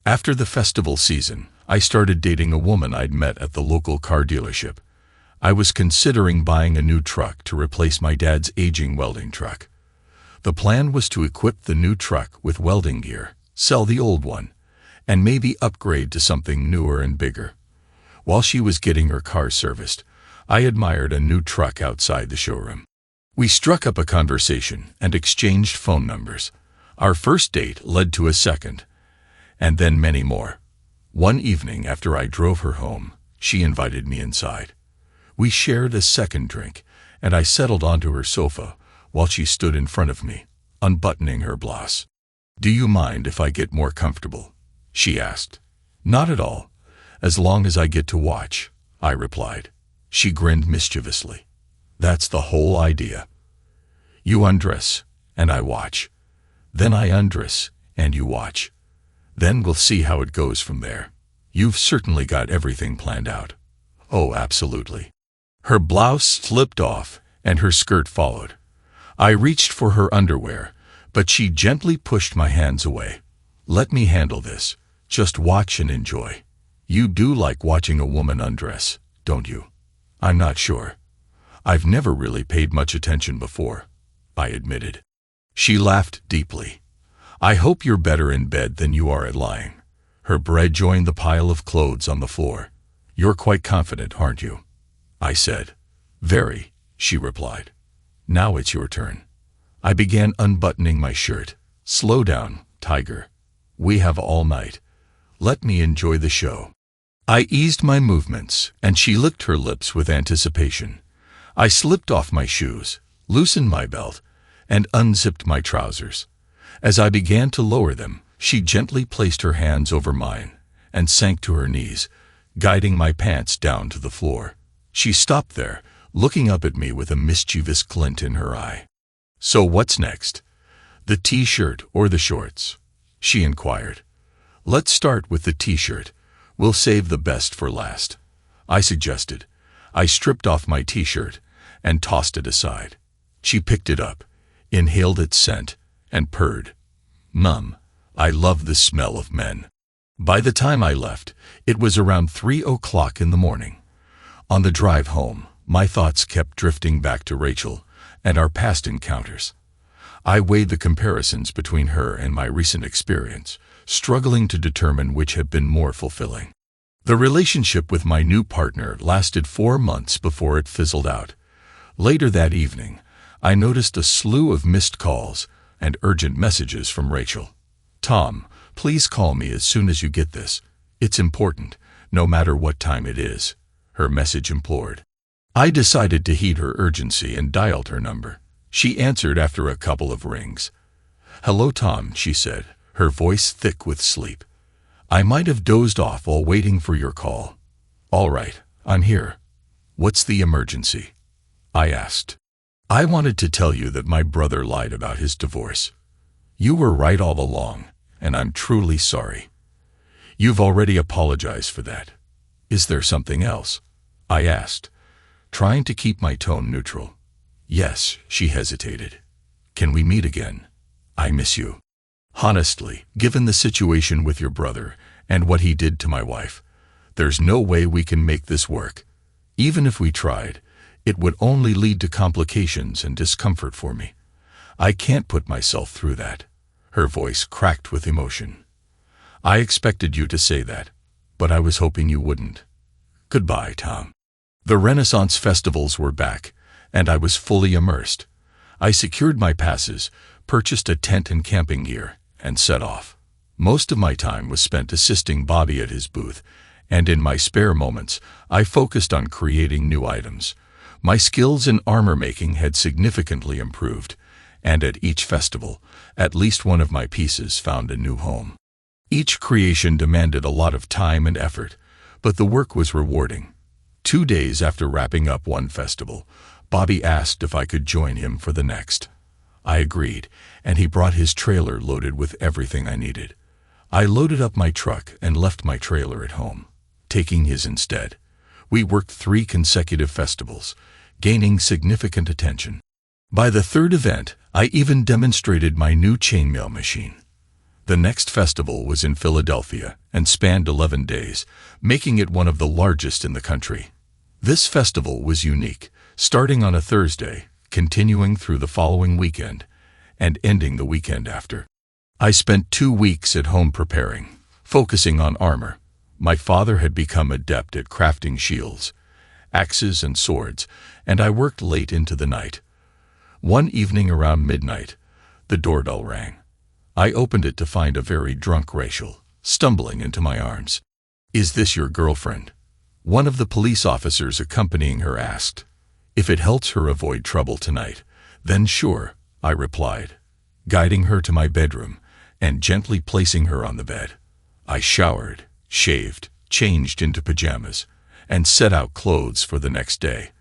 After the festival season, I started dating a woman I'd met at the local car dealership. I was considering buying a new truck to replace my dad's aging welding truck. The plan was to equip the new truck with welding gear, sell the old one, and maybe upgrade to something newer and bigger. While she was getting her car serviced, I admired a new truck outside the showroom. We struck up a conversation and exchanged phone numbers. Our first date led to a second, and then many more. One evening after I drove her home, she invited me inside. We shared a second drink, and I settled onto her sofa while she stood in front of me, unbuttoning her blouse. "Do you mind if I get more comfortable?" she asked. "Not at all, as long as I get to watch," I replied. She grinned mischievously. "That's the whole idea. You undress, and I watch. Then I undress, and you watch. Then we'll see how it goes from there. You've certainly got everything planned out." "Oh, absolutely." Her blouse slipped off, and her skirt followed. I reached for her underwear, but she gently pushed my hands away. "Let me handle this. Just watch and enjoy. You do like watching a woman undress, don't you?" "I'm not sure. I've never really paid much attention before," I admitted. She laughed deeply. "I hope you're better in bed than you are at lying." Her breath joined the pile of clothes on the floor. "You're quite confident, aren't you?" I said. "Very," she replied. "Now it's your turn." I began unbuttoning my shirt. "Slow down, Tiger. We have all night. Let me enjoy the show." I eased my movements, and she licked her lips with anticipation. I slipped off my shoes, loosened my belt, and unzipped my trousers. As I began to lower them, she gently placed her hands over mine and sank to her knees, guiding my pants down to the floor. She stopped there, looking up at me with a mischievous glint in her eye. "So what's next? The t-shirt or the shorts?" she inquired. "Let's start with the t-shirt. We'll save the best for last," I suggested. I stripped off my t-shirt and tossed it aside. She picked it up, inhaled its scent, and purred. "Mum, I love the smell of men." By the time I left, it was around 3 o'clock in the morning. On the drive home, my thoughts kept drifting back to Rachel and our past encounters. I weighed the comparisons between her and my recent experience, struggling to determine which had been more fulfilling. The relationship with my new partner lasted 4 months before it fizzled out. Later that evening, I noticed a slew of missed calls and urgent messages from Rachel. "Tom, please call me as soon as you get this. It's important, no matter what time it is," her message implored. I decided to heed her urgency and dialed her number. She answered after a couple of rings. "Hello, Tom," she said, her voice thick with sleep. "I might have dozed off while waiting for your call." "All right, I'm here. What's the emergency?" I asked. "I wanted to tell you that my brother lied about his divorce. You were right all along, and I'm truly sorry. You've already apologized for that. Is there something else? I asked, trying to keep my tone neutral. Yes, she hesitated. Can we meet again? I miss you. Honestly, given the situation with your brother and what he did to my wife, there's no way we can make this work. Even if we tried, it would only lead to complications and discomfort for me. I can't put myself through that. Her voice cracked with emotion. I expected you to say that, but I was hoping you wouldn't. Goodbye, Tom. The Renaissance festivals were back, and I was fully immersed. I secured my passes, purchased a tent and camping gear, and set off. Most of my time was spent assisting Bobby at his booth, and in my spare moments, I focused on creating new items. My skills in armor making had significantly improved, and at each festival, at least one of my pieces found a new home. Each creation demanded a lot of time and effort, but the work was rewarding. 2 days after wrapping up one festival, Bobby asked if I could join him for the next. I agreed, and he brought his trailer loaded with everything I needed. I loaded up my truck and left my trailer at home, taking his instead. We worked 3 consecutive festivals, gaining significant attention. By the 3rd event, I even demonstrated my new chainmail machine. The next festival was in Philadelphia and spanned 11 days, making it one of the largest in the country. This festival was unique, starting on a Thursday, continuing through the following weekend, and ending the weekend after. I spent 2 weeks at home preparing, focusing on armor. My father had become adept at crafting shields, axes, and swords, and I worked late into the night. One evening around midnight, the doorbell rang. I opened it to find a very drunk Rachel stumbling into my arms. "Is this your girlfriend?" One of the police officers accompanying her asked. "If it helps her avoid trouble tonight, then sure," I replied, guiding her to my bedroom and gently placing her on the bed. I showered, shaved, changed into pajamas, and set out clothes for the next day,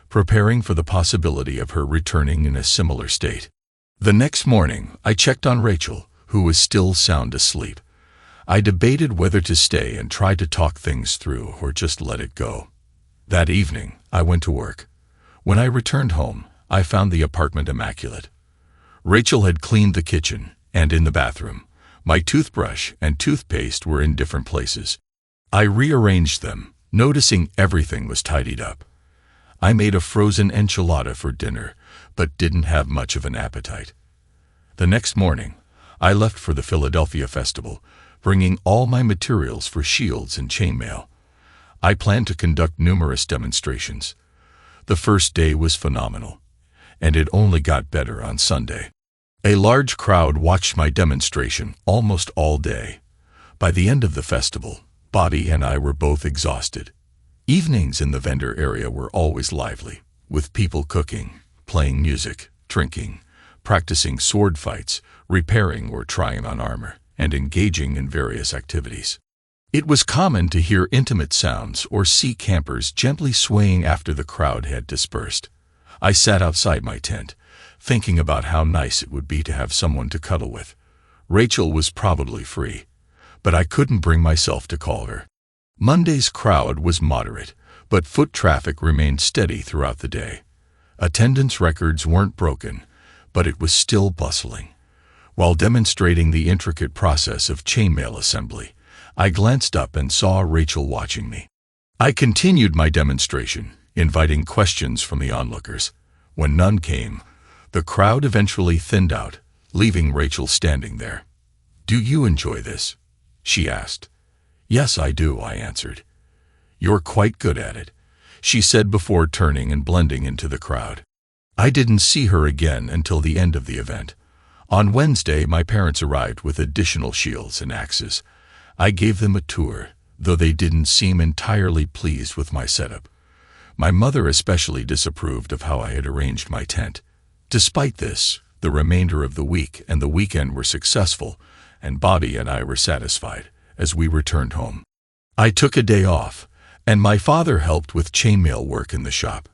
preparing for the possibility of her returning in a similar state. The next morning, I checked on Rachel, who was still sound asleep. I debated whether to stay and try to talk things through or just let it go. That evening, I went to work. When I returned home, I found the apartment immaculate. Rachel had cleaned the kitchen, and in the bathroom, my toothbrush and toothpaste were in different places. I rearranged them, noticing everything was tidied up. I made a frozen enchilada for dinner, but didn't have much of an appetite. The next morning, I left for the Philadelphia Festival, bringing all my materials for shields and chainmail. I planned to conduct numerous demonstrations. The first day was phenomenal, and it only got better on Sunday. A large crowd watched my demonstration almost all day. By the end of the festival, Bobby and I were both exhausted. Evenings in the vendor area were always lively, with people cooking, playing music, drinking, practicing sword fights, repairing or trying on armor, and engaging in various activities. It was common to hear intimate sounds or see campers gently swaying after the crowd had dispersed. I sat outside my tent, thinking about how nice it would be to have someone to cuddle with. Rachel was probably free, but I couldn't bring myself to call her. Monday's crowd was moderate, but foot traffic remained steady throughout the day. Attendance records weren't broken, but it was still bustling. While demonstrating the intricate process of chainmail assembly, I glanced up and saw Rachel watching me. I continued my demonstration, inviting questions from the onlookers. When none came, the crowd eventually thinned out, leaving Rachel standing there. "Do you enjoy this?" she asked. "Yes, I do," I answered. "You're quite good at it," she said before turning and blending into the crowd. I didn't see her again until the end of the event. On Wednesday, my parents arrived with additional shields and axes. I gave them a tour, though they didn't seem entirely pleased with my setup. My mother especially disapproved of how I had arranged my tent. Despite this, the remainder of the week and the weekend were successful, and Bobby and I were satisfied as we returned home. I took a day off, and my father helped with chainmail work in the shop.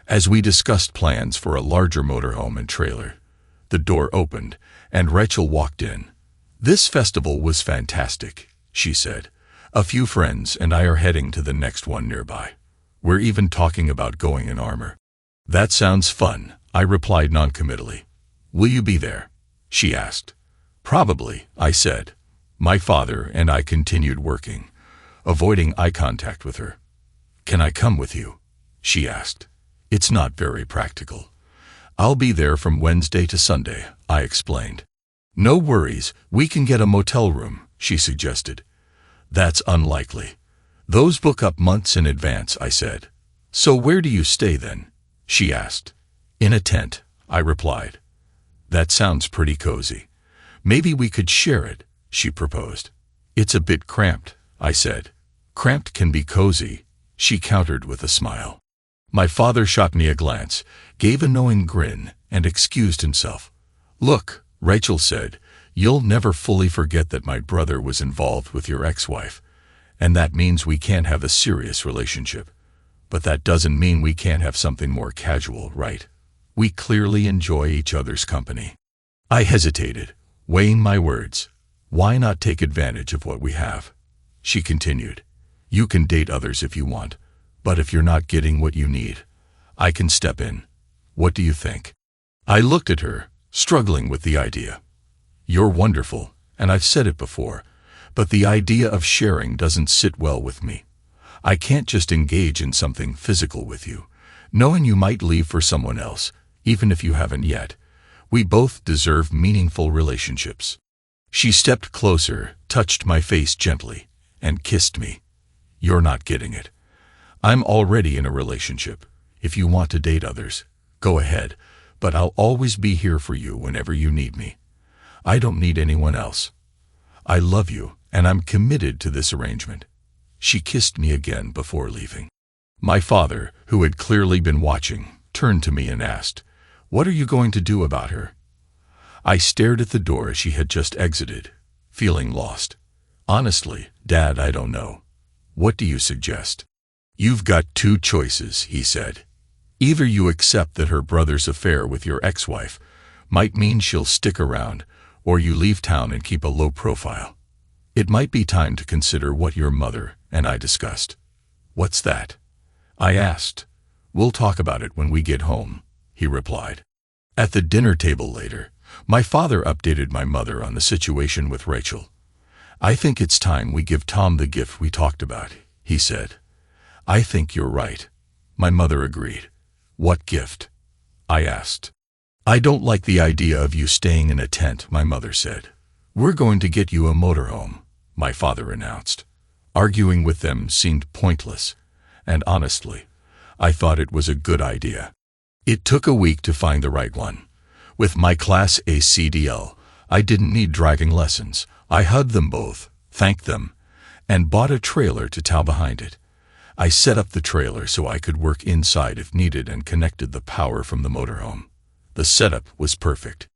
As we discussed plans for a larger motorhome and trailer, the door opened, and Rachel walked in. "This festival was fantastic," she said, A few friends and I are heading to the next one nearby. We're even talking about going in armor. That sounds fun, I replied noncommittally. Will you be there? She asked. Probably, I said. My father and I continued working, avoiding eye contact with her. Can I come with you? She asked. It's not very practical. I'll be there from Wednesday to Sunday, I explained. No worries, we can get a motel room, she suggested. That's unlikely. Those book up months in advance, I said. So where do you stay then? She asked. In a tent, I replied. That sounds pretty cozy. Maybe we could share it, she proposed. It's a bit cramped, I said. Cramped can be cozy, she countered with a smile. My father shot me a glance, gave a knowing grin, and excused himself. Look, Rachel said, you'll never fully forget that my brother was involved with your ex-wife, and that means we can't have a serious relationship. But that doesn't mean we can't have something more casual, right? We clearly enjoy each other's company. I hesitated, weighing my words. Why not take advantage of what we have? She continued. You can date others if you want, but if you're not getting what you need, I can step in. What do you think? I looked at her, struggling with the idea. You're wonderful, and I've said it before, but the idea of sharing doesn't sit well with me. I can't just engage in something physical with you, knowing you might leave for someone else, even if you haven't yet. We both deserve meaningful relationships. She stepped closer, touched my face gently, and kissed me. You're not getting it. I'm already in a relationship. If you want to date others, go ahead, but I'll always be here for you whenever you need me. I don't need anyone else. I love you, and I'm committed to this arrangement. She kissed me again before leaving. My father, who had clearly been watching, turned to me and asked, What are you going to do about her? I stared at the door as she had just exited, feeling lost. Honestly, Dad, I don't know. What do you suggest? You've got two choices, he said. Either you accept that her brother's affair with your ex-wife might mean she'll stick around, or you leave town and keep a low profile. It might be time to consider what your mother and I discussed. What's that? I asked. We'll talk about it when we get home, he replied. At the dinner table later, my father updated my mother on the situation with Rachel. I think it's time we give Tom the gift we talked about, he said. I think you're right. My mother agreed. What gift? I asked. I don't like the idea of you staying in a tent, my mother said. We're going to get you a motorhome, my father announced. Arguing with them seemed pointless, and honestly, I thought it was a good idea. It took a week to find the right one. With my Class A CDL, I didn't need driving lessons. I hugged them both, thanked them, and bought a trailer to tow behind it. I set up the trailer so I could work inside if needed and connected the power from the motorhome. The setup was perfect.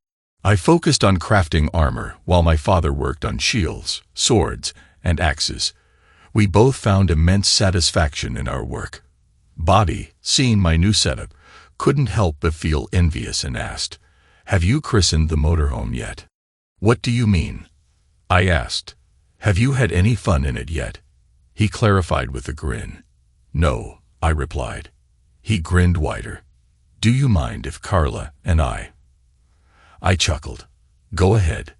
I focused on crafting armor while my father worked on shields, swords, and axes. We both found immense satisfaction in our work. Bobby, seeing my new setup, couldn't help but feel envious and asked, Have you christened the motorhome yet? What do you mean? I asked. Have you had any fun in it yet? He clarified with a grin. No, I replied. He grinned wider. Do you mind if Carla and I chuckled. Go ahead.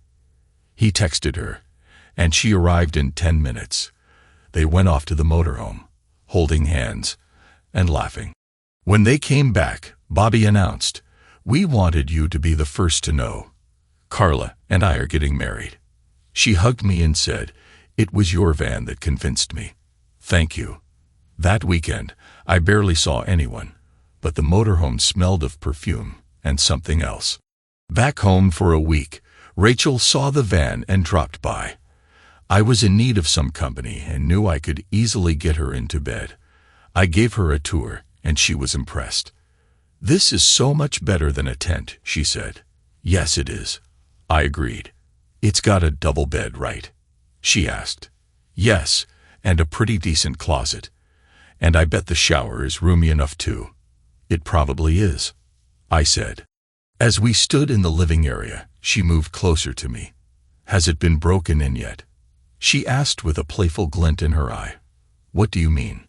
He texted her, and she arrived in 10 minutes. They went off to the motorhome, holding hands and laughing. When they came back, Bobby announced, We wanted you to be the first to know. Carla and I are getting married. She hugged me and said, It was your van that convinced me. Thank you. That weekend, I barely saw anyone, but the motorhome smelled of perfume and something else. Back home for a week, Rachel saw the van and dropped by. I was in need of some company and knew I could easily get her into bed. I gave her a tour, and she was impressed. This is so much better than a tent, she said. Yes, it is. I agreed. It's got a double bed, right? She asked. Yes, and a pretty decent closet. And I bet the shower is roomy enough too. It probably is, I said. As we stood in the living area, she moved closer to me. Has it been broken in yet? She asked with a playful glint in her eye. What do you mean?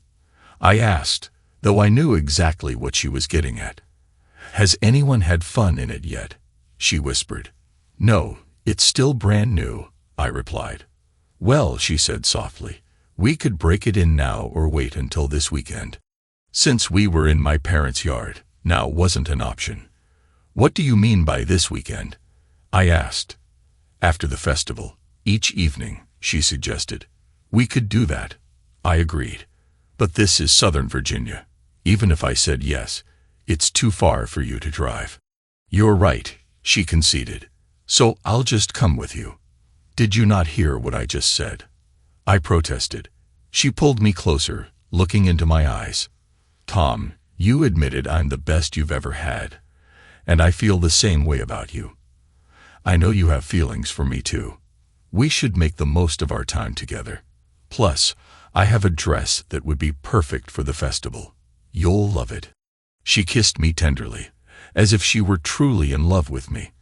I asked, though I knew exactly what she was getting at. Has anyone had fun in it yet? She whispered. No, it's still brand new, I replied. Well, she said softly, we could break it in now or wait until this weekend. Since we were in my parents' yard, now wasn't an option. What do you mean by this weekend? I asked. After the festival, each evening, she suggested. We could do that. I agreed. But this is Southern Virginia. Even if I said yes, it's too far for you to drive. You're right, she conceded. So I'll just come with you. Did you not hear what I just said? I protested. She pulled me closer, looking into my eyes. Tom, you admitted I'm the best you've ever had. And I feel the same way about you. I know you have feelings for me too. We should make the most of our time together. Plus, I have a dress that would be perfect for the festival. You'll love it. She kissed me tenderly, as if she were truly in love with me.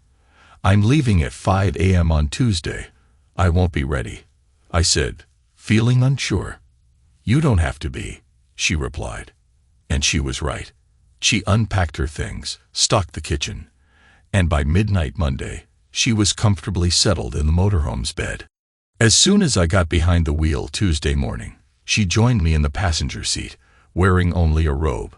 I'm leaving at 5 a.m. on Tuesday. I won't be ready, I said, feeling unsure. You don't have to be, she replied. And she was right. She unpacked her things, stocked the kitchen, and by midnight Monday, she was comfortably settled in the motorhome's bed. As soon as I got behind the wheel Tuesday morning, she joined me in the passenger seat, wearing only a robe.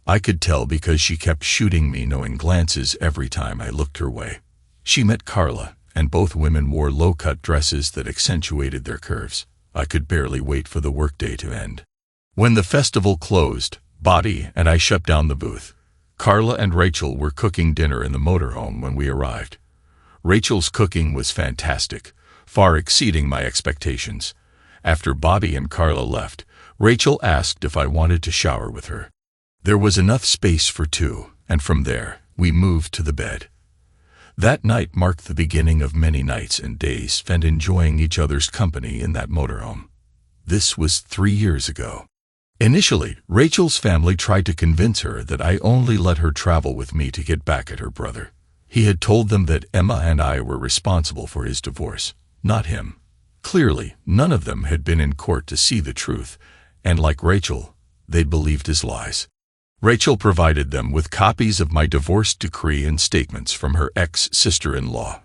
I could tell because she kept shooting me knowing glances every time I looked her way. She met Carla, and both women wore low-cut dresses that accentuated their curves. I could barely wait for the workday to end. When the festival closed, Bobby and I shut down the booth. Carla and Rachel were cooking dinner in the motorhome when we arrived. Rachel's cooking was fantastic, far exceeding my expectations. After Bobby and Carla left, Rachel asked if I wanted to shower with her. There was enough space for two, and from there, we moved to the bed. That night marked the beginning of many nights and days spent enjoying each other's company in that motorhome. This was 3 years ago. Initially, Rachel's family tried to convince her that I only let her travel with me to get back at her brother. He had told them that Emma and I were responsible for his divorce, not him. Clearly, none of them had been in court to see the truth, and like Rachel, they'd believed his lies. Rachel provided them with copies of my divorce decree and statements from her ex-sister-in-law.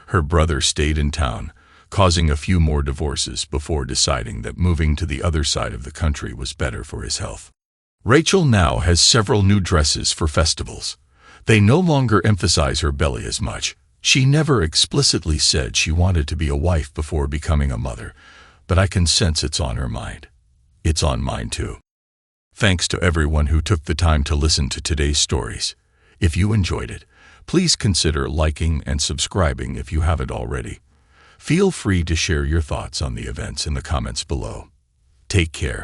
Her brother stayed in town, causing a few more divorces before deciding that moving to the other side of the country was better for his health. Rachel now has several new dresses for festivals. They no longer emphasize her belly as much. She never explicitly said she wanted to be a wife before becoming a mother, but I can sense it's on her mind. It's on mine too. Thanks to everyone who took the time to listen to today's stories. If you enjoyed it, please consider liking and subscribing if you haven't already. Feel free to share your thoughts on the events in the comments below. Take care.